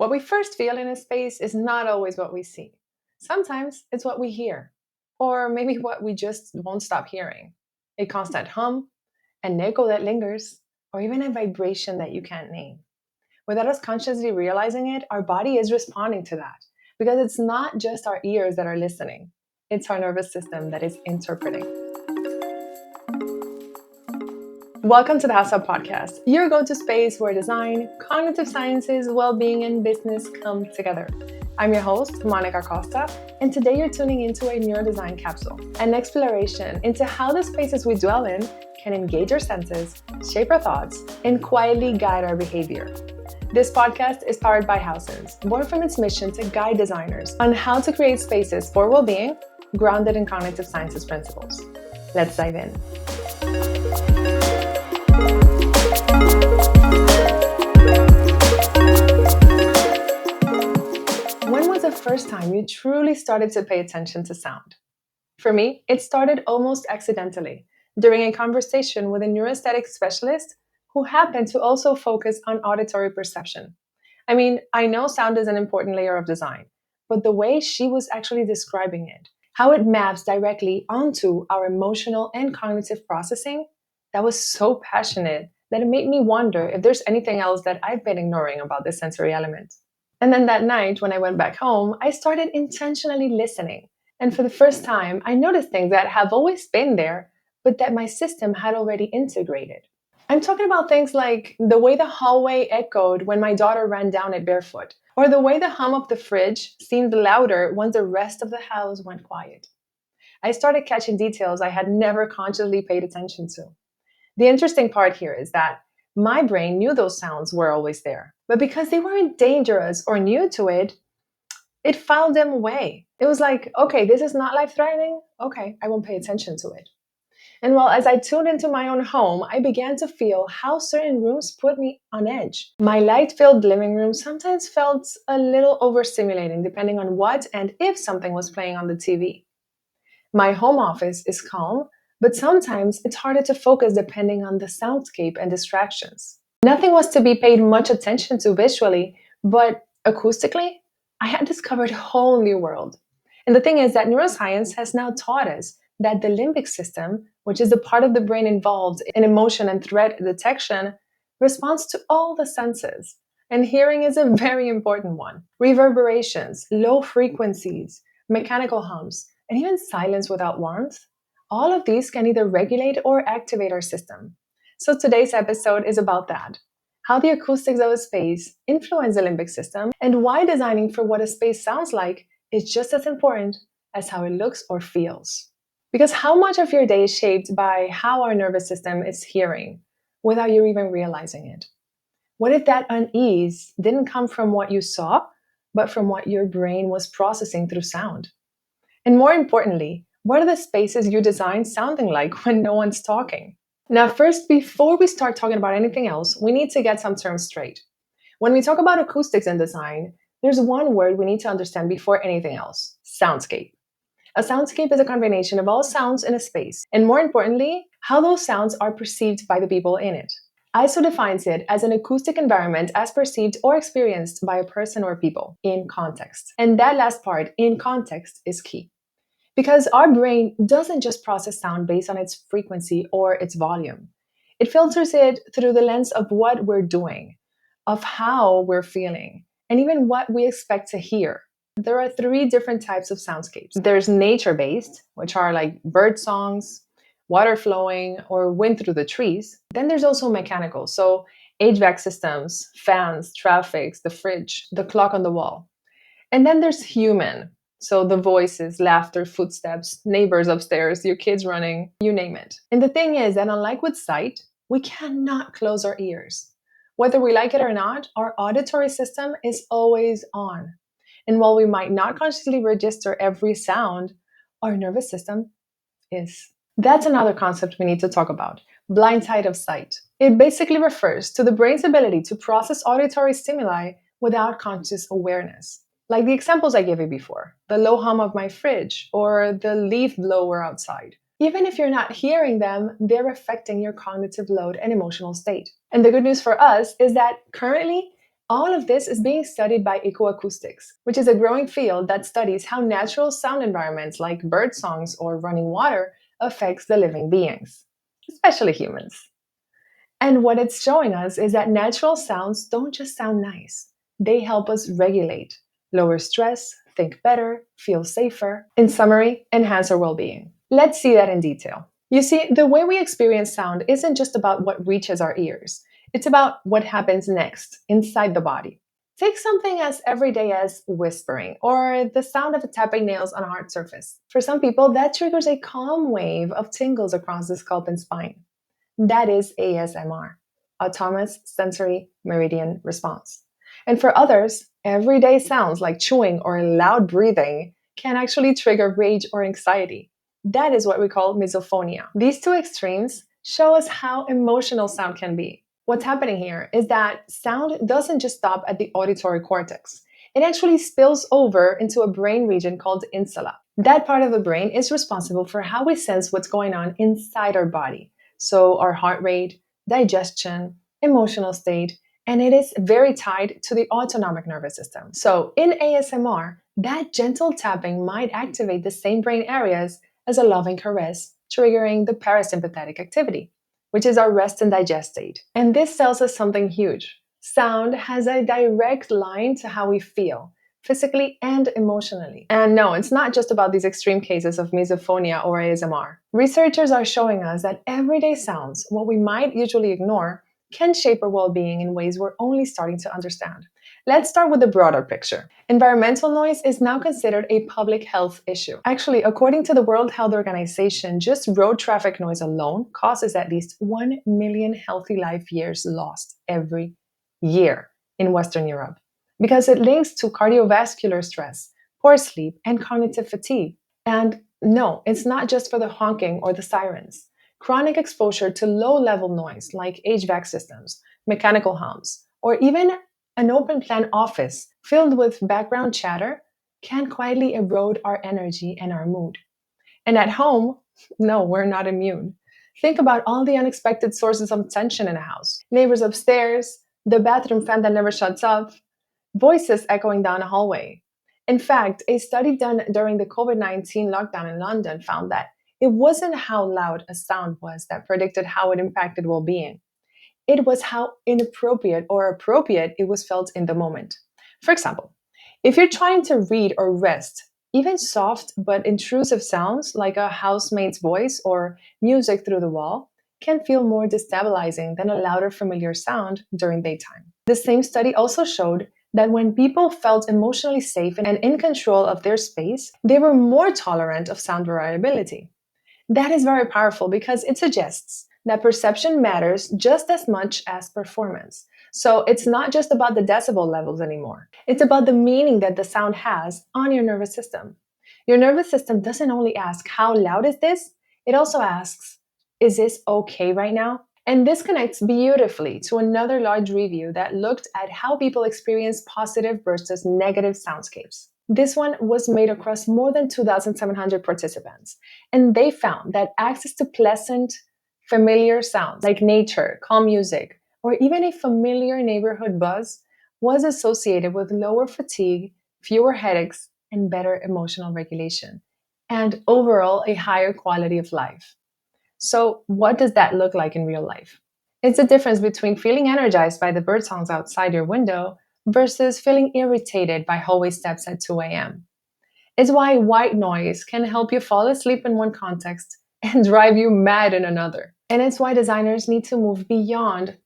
What we first feel in a space is not always what we see. Sometimes it's what we hear, or maybe what we just won't stop hearing. A constant hum, an echo that lingers, or even a vibration that you can't name. Without us consciously realizing it, our body is responding to that because it's not just our ears that are listening, it's our nervous system that is interpreting. Welcome to the HAUS podcast, your go-to space where design, cognitive sciences, well-being, and business come together. I'm your host, Monica Costa, and today you're tuning into a Neurodesign Capsule, an exploration into how the spaces we dwell in can engage our senses, shape our thoughts, and quietly guide our behavior. This podcast is powered by HAUS, born from its mission to guide designers on how to create spaces for well-being, grounded in cognitive sciences principles. Let's dive in. When was the first time you truly started to pay attention to sound? For me, it started almost accidentally during a conversation with a neuroaesthetic specialist who happened to also focus on auditory perception. I know sound is an important layer of design, but the way she was actually describing it, how it maps directly onto our emotional and cognitive processing, that was so passionate that it made me wonder if there's anything else that I've been ignoring about this sensory element. And then that night, when I went back home, I started intentionally listening. And for the first time, I noticed things that have always been there, but that my system had already integrated. I'm talking about things like the way the hallway echoed when my daughter ran down it barefoot, or the way the hum of the fridge seemed louder once the rest of the house went quiet. I started catching details I had never consciously paid attention to. The interesting part here is that my brain knew those sounds were always there, but because they weren't dangerous or new to it, it filed them away. It was like, okay, this is not life-threatening. Okay, I won't pay attention to it. And as I tuned into my own home, I began to feel how certain rooms put me on edge. My light-filled living room sometimes felt a little overstimulating depending on what and if something was playing on the TV. My home office is calm, but sometimes it's harder to focus depending on the soundscape and distractions. Nothing was to be paid much attention to visually, but acoustically, I had discovered a whole new world. And the thing is that neuroscience has now taught us that the limbic system, which is the part of the brain involved in emotion and threat detection, responds to all the senses. And hearing is a very important one. Reverberations, low frequencies, mechanical hums, and even silence without warmth, all of these can either regulate or activate our system. So today's episode is about that. How the acoustics of a space influence the limbic system, and why designing for what a space sounds like is just as important as how it looks or feels. Because how much of your day is shaped by how our nervous system is hearing without you even realizing it? What if that unease didn't come from what you saw, but from what your brain was processing through sound? And more importantly, what are the spaces you design sounding like when no one's talking? Now, first, before we start talking about anything else, we need to get some terms straight. When we talk about acoustics in design, there's one word we need to understand before anything else: soundscape. A soundscape is a combination of all sounds in a space, and more importantly, how those sounds are perceived by the people in it. ISO defines it as an acoustic environment as perceived or experienced by a person or people in context. And that last part, in context, is key. Because our brain doesn't just process sound based on its frequency or its volume. It filters it through the lens of what we're doing, of how we're feeling, and even what we expect to hear. There are 3 different types of soundscapes. There's nature-based, which are like bird songs, water flowing, or wind through the trees. Then there's also mechanical, so HVAC systems, fans, traffic, the fridge, the clock on the wall. And then there's human, so the voices, laughter, footsteps, neighbors upstairs, your kids running, you name it. And the thing is that unlike with sight, we cannot close our ears. Whether we like it or not, our auditory system is always on. And while we might not consciously register every sound, our nervous system is. That's another concept we need to talk about: blind side of sight. It basically refers to the brain's ability to process auditory stimuli without conscious awareness. Like the examples I gave you before, the low hum of my fridge or the leaf blower outside. Even if you're not hearing them, they're affecting your cognitive load and emotional state. And the good news for us is that currently, All of this is being studied by ecoacoustics, which is a growing field that studies how natural sound environments like bird songs or running water affects the living beings, especially humans. And what it's showing us is that natural sounds don't just sound nice. They help us regulate, lower stress, think better, feel safer. In summary, enhance our well-being. Let's see that in detail. You see, the way we experience sound isn't just about what reaches our ears. It's about what happens next, inside the body. Take something as everyday as whispering or the sound of tapping nails on a hard surface. For some people, that triggers a calm wave of tingles across the scalp and spine. That is ASMR, Autonomous Sensory Meridian Response. And for others, everyday sounds like chewing or loud breathing can actually trigger rage or anxiety. That is what we call misophonia. These two extremes show us how emotional sound can be. What's happening here is that sound doesn't just stop at the auditory cortex. It actually spills over into a brain region called insula. That part of the brain is responsible for how we sense what's going on inside our body. So our heart rate, digestion, emotional state, and it is very tied to the autonomic nervous system. So in ASMR, that gentle tapping might activate the same brain areas as a loving caress, triggering the parasympathetic activity, which is our rest and digest state. And this tells us something huge. Sound has a direct line to how we feel, physically and emotionally. And no, it's not just about these extreme cases of misophonia or ASMR. Researchers are showing us that everyday sounds, what we might usually ignore, can shape our well-being in ways we're only starting to understand. Let's start with the broader picture. Environmental noise is now considered a public health issue. Actually, according to the World Health Organization, just road traffic noise alone causes at least 1 million healthy life years lost every year in Western Europe, because it links to cardiovascular stress, poor sleep, and cognitive fatigue. And no, it's not just for the honking or the sirens. Chronic exposure to low-level noise like HVAC systems, mechanical hums, or even an open-plan office filled with background chatter can quietly erode our energy and our mood. And at home, no, we're not immune. Think about all the unexpected sources of tension in a house. Neighbors upstairs, the bathroom fan that never shuts off, voices echoing down a hallway. In fact, a study done during the COVID-19 lockdown in London found that it wasn't how loud a sound was that predicted how it impacted well-being. It was how inappropriate or appropriate it was felt in the moment. For example, if you're trying to read or rest, even soft but intrusive sounds like a housemate's voice or music through the wall can feel more destabilizing than a louder familiar sound during daytime. The same study also showed that when people felt emotionally safe and in control of their space, they were more tolerant of sound variability. That is very powerful because it suggests that perception matters just as much as performance. So it's not just about the decibel levels anymore. It's about the meaning that the sound has on your nervous system. Your nervous system doesn't only ask, how loud is this? It also asks, is this okay right now? And this connects beautifully to another large review that looked at how people experience positive versus negative soundscapes. This one was made across more than 2,700 participants, and they found that access to pleasant, familiar sounds like nature, calm music, or even a familiar neighborhood buzz was associated with lower fatigue, fewer headaches, and better emotional regulation, and overall a higher quality of life. So, what does that look like in real life? It's the difference between feeling energized by the birdsongs outside your window versus feeling irritated by hallway steps at 2 a.m. It's why white noise can help you fall asleep in one context and drive you mad in another. And it's why designers need to move beyond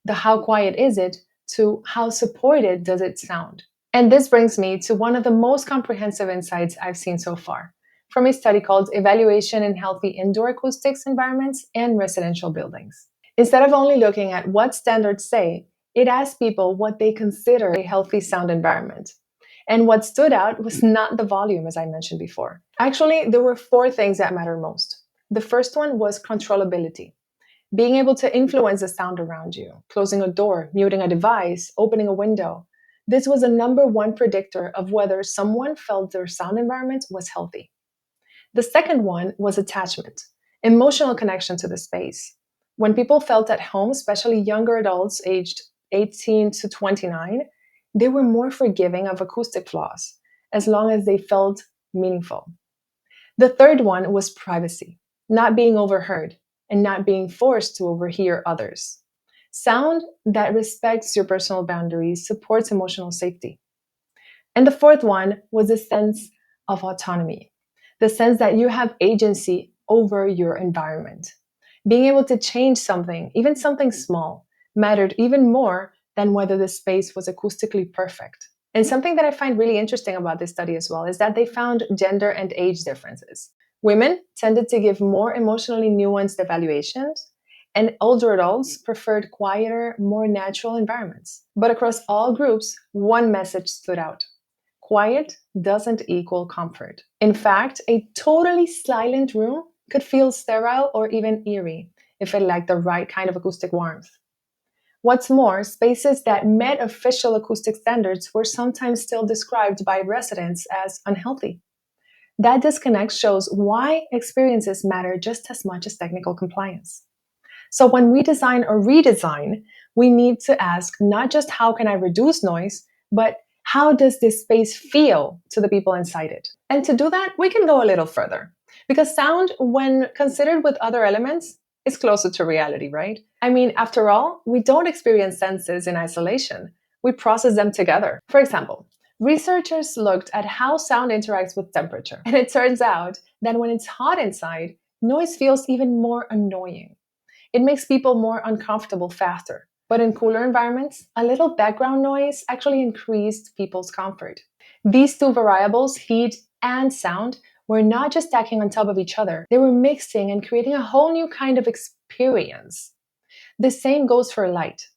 the how quiet is it to how supported does it sound. And this brings me to one of the most comprehensive insights I've seen so far from a study called Evaluation in Healthy Indoor Acoustics Environments and Residential Buildings. Instead of only looking at what standards say, it asked people what they consider a healthy sound environment. And what stood out was not the volume, as I mentioned before. Actually, there were 4 things that mattered most. The first one was controllability. Being able to influence the sound around you, closing a door, muting a device, opening a window. This was the number one predictor of whether someone felt their sound environment was healthy. The second one was attachment, emotional connection to the space. When people felt at home, especially younger adults aged 18 to 29, they were more forgiving of acoustic flaws, as long as they felt meaningful. The third one was privacy, not being overheard and not being forced to overhear others. Sound that respects your personal boundaries supports emotional safety. And the fourth one was a sense of autonomy, the sense that you have agency over your environment. Being able to change something, even something small, mattered even more than whether the space was acoustically perfect. And something that I find really interesting about this study as well is that they found gender and age differences. Women tended to give more emotionally nuanced evaluations, and older adults preferred quieter, more natural environments. But across all groups, one message stood out. Quiet doesn't equal comfort. In fact, a totally silent room could feel sterile or even eerie if it lacked the right kind of acoustic warmth. What's more, spaces that met official acoustic standards were sometimes still described by residents as unhealthy. That disconnect shows why experiences matter just as much as technical compliance. So when we design or redesign, we need to ask not just how can I reduce noise, but how does this space feel to the people inside it? And to do that, we can go a little further. Because sound, when considered with other elements, is closer to reality, right? I mean, after all, we don't experience senses in isolation. We process them together. For example, researchers looked at how sound interacts with temperature. And it turns out that when it's hot inside, noise feels even more annoying. It makes people more uncomfortable faster. But in cooler environments, a little background noise actually increased people's comfort. These two variables, heat and sound, were not just stacking on top of each other, they were mixing and creating a whole new kind of experience. The same goes for light.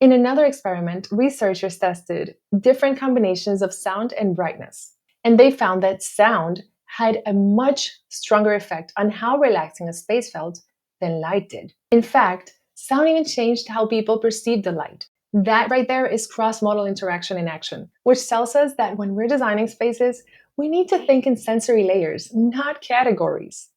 In another experiment, researchers tested different combinations of sound and brightness, and they found that sound had a much stronger effect on how relaxing a space felt than light did. In fact, sound even changed how people perceived the light. That right there is cross-modal interaction in action, which tells us that when we're designing spaces, we need to think in sensory layers, not categories.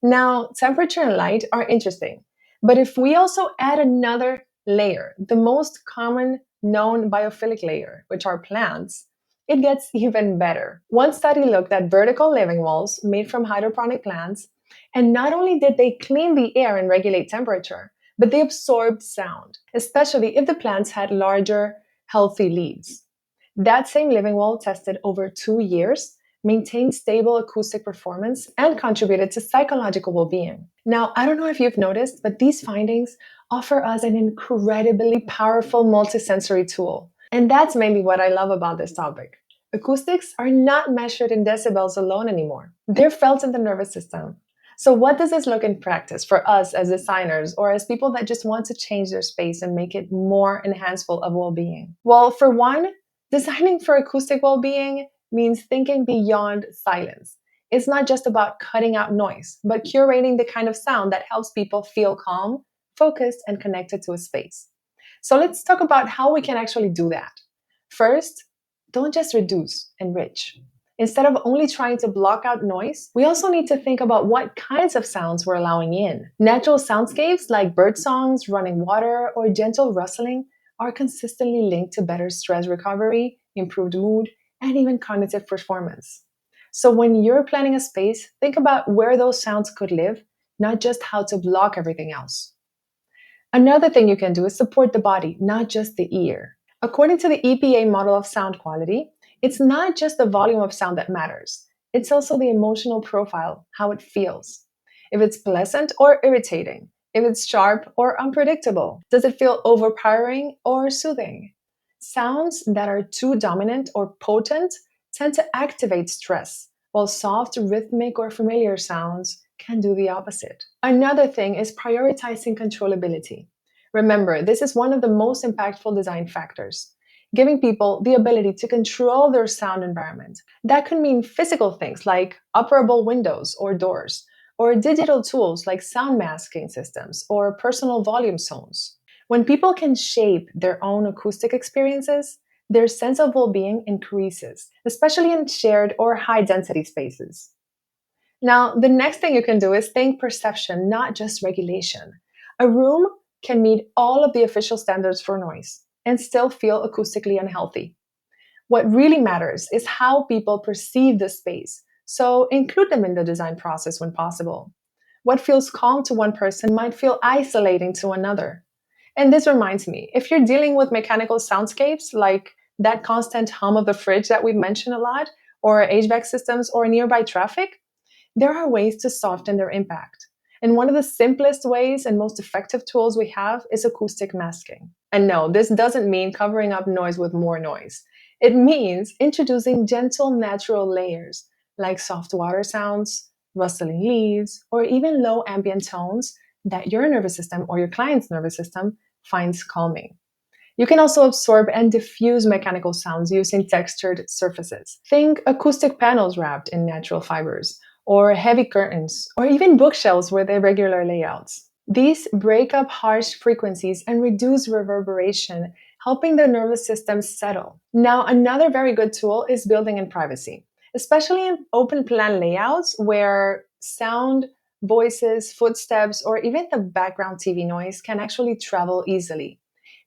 Now, temperature and light are interesting, but if we also add another layer, the most common known biophilic layer, which are plants, it gets even better. One study looked at vertical living walls made from hydroponic plants, and not only did they clean the air and regulate temperature, but they absorbed sound, especially if the plants had larger, healthy leaves. That same living wall tested over 2 years, maintained stable acoustic performance, and contributed to psychological well-being. Now, I don't know if you've noticed, but these findings offer us an incredibly powerful multisensory tool. And that's mainly what I love about this topic. Acoustics are not measured in decibels alone anymore. They're felt in the nervous system. So what does this look in practice for us as designers or as people that just want to change their space and make it more enhanceful of well-being? Well, for one, designing for acoustic well-being means thinking beyond silence. It's not just about cutting out noise, but curating the kind of sound that helps people feel calm, focused, and connected to a space. So let's talk about how we can actually do that. First, don't just reduce, enrich. Instead of only trying to block out noise, we also need to think about what kinds of sounds we're allowing in. Natural soundscapes like bird songs, running water, or gentle rustling are consistently linked to better stress recovery, improved mood, and even cognitive performance. So when you're planning a space, think about where those sounds could live, not just how to block everything else. Another thing you can do is support the body, not just the ear. According to the EPA model of sound quality, it's not just the volume of sound that matters. It's also the emotional profile, how it feels. If it's pleasant or irritating, if it's sharp or unpredictable, does it feel overpowering or soothing? Sounds that are too dominant or potent tend to activate stress, while soft, rhythmic, or familiar sounds can do the opposite. Another thing is prioritizing controllability. Remember, this is one of the most impactful design factors, giving people the ability to control their sound environment. That could mean physical things like operable windows or doors, or digital tools like sound masking systems or personal volume zones. When people can shape their own acoustic experiences, their sense of well-being increases, especially in shared or high-density spaces. Now, the next thing you can do is think perception, not just regulation. A room can meet all of the official standards for noise and still feel acoustically unhealthy. What really matters is how people perceive the space, so include them in the design process when possible. What feels calm to one person might feel isolating to another. And this reminds me, if you're dealing with mechanical soundscapes like that constant hum of the fridge that we mention a lot, or HVAC systems or nearby traffic, there are ways to soften their impact. And one of the simplest ways and most effective tools we have is acoustic masking. And no, this doesn't mean covering up noise with more noise. It means introducing gentle, natural layers like soft water sounds, rustling leaves, or even low ambient tones that your nervous system or your client's nervous system finds calming. You can also absorb and diffuse mechanical sounds using textured surfaces. Think acoustic panels wrapped in natural fibers, or heavy curtains, or even bookshelves with irregular layouts. These break up harsh frequencies and reduce reverberation, helping the nervous system settle. Now, another very good tool is building in privacy, especially in open plan layouts where sound, voices, footsteps, or even the background TV noise can actually travel easily.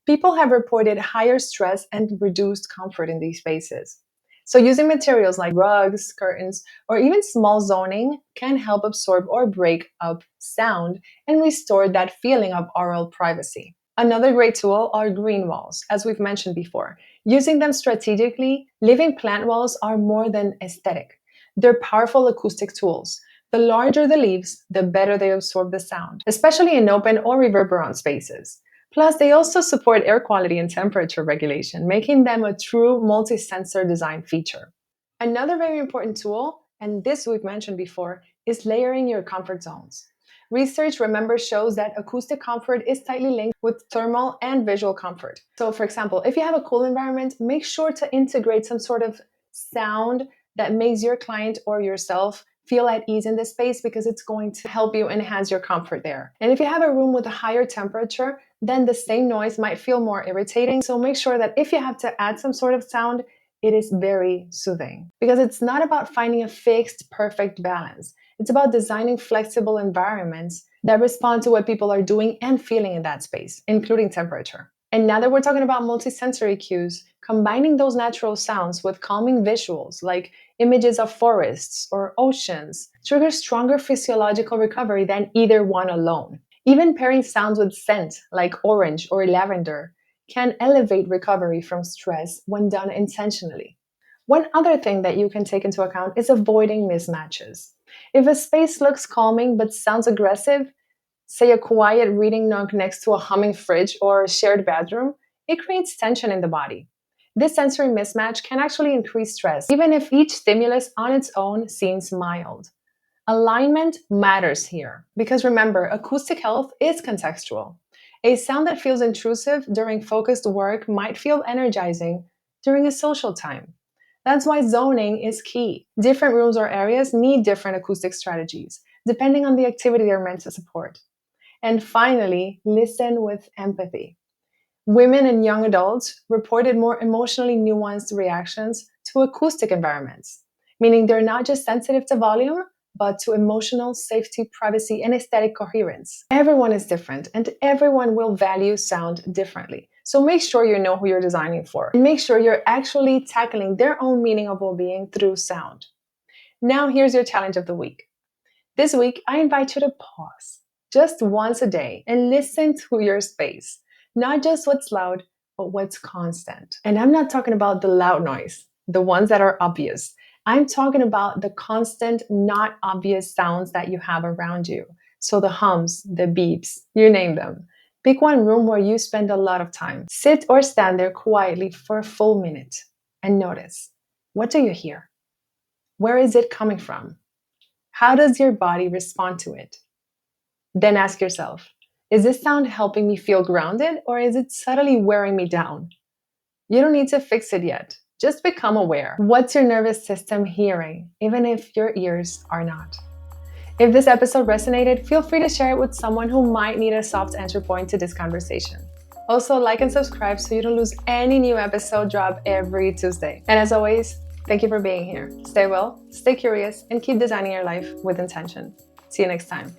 People have reported higher stress and reduced comfort in these spaces. So using materials like rugs, curtains, or even small zoning can help absorb or break up sound and restore that feeling of aural privacy. Another great tool are green walls, as we've mentioned before. Using them strategically, living plant walls are more than aesthetic. They're powerful acoustic tools. The larger the leaves, the better they absorb the sound, especially in open or reverberant spaces. Plus, they also support air quality and temperature regulation, making them a true multi-sensor design feature. Another very important tool, and this we've mentioned before, is layering your comfort zones. Research, remember, shows that acoustic comfort is tightly linked with thermal and visual comfort. So, for example, if you have a cool environment, make sure to integrate some sort of sound that makes your client or yourself feel at ease in the space, because it's going to help you enhance your comfort there. And if you have a room with a higher temperature, then the same noise might feel more irritating. So make sure that if you have to add some sort of sound, it is very soothing. Because it's not about finding a fixed, perfect balance. It's about designing flexible environments that respond to what people are doing and feeling in that space, including temperature. And now that we're talking about multisensory cues, combining those natural sounds with calming visuals like images of forests or oceans triggers stronger physiological recovery than either one alone. Even pairing sounds with scent like orange or lavender can elevate recovery from stress when done intentionally. One other thing that you can take into account is avoiding mismatches. If a space looks calming but sounds aggressive, say a quiet reading nook next to a humming fridge or a shared bathroom, it creates tension in the body. This sensory mismatch can actually increase stress, even if each stimulus on its own seems mild. Alignment matters here, because remember, acoustic health is contextual. A sound that feels intrusive during focused work might feel energizing during a social time. That's why zoning is key. Different rooms or areas need different acoustic strategies, depending on the activity they're meant to support. And finally, listen with empathy. Women and young adults reported more emotionally nuanced reactions to acoustic environments, meaning they're not just sensitive to volume, but to emotional safety, privacy, and aesthetic coherence. Everyone is different, and everyone will value sound differently. So make sure you know who you're designing for, and make sure you're actually tackling their own meaning of well-being through sound. Now, here's your challenge of the week. This week, I invite you to pause just once a day and listen to your space. Not just what's loud, but what's constant. And I'm not talking about the loud noise, the ones that are obvious. I'm talking about the constant, not obvious sounds that you have around you. So the hums, the beeps, you name them. Pick one room where you spend a lot of time. Sit or stand there quietly for a full minute and notice. What do you hear? Where is it coming from? How does your body respond to it? Then ask yourself, is this sound helping me feel grounded, or is it subtly wearing me down? You don't need to fix it yet. Just become aware. What's your nervous system hearing, even if your ears are not? If this episode resonated, feel free to share it with someone who might need a soft entry point to this conversation. Also, like and subscribe so you don't lose any new episode drop every Tuesday. And as always, thank you for being here. Stay well, stay curious, and keep designing your life with intention. See you next time.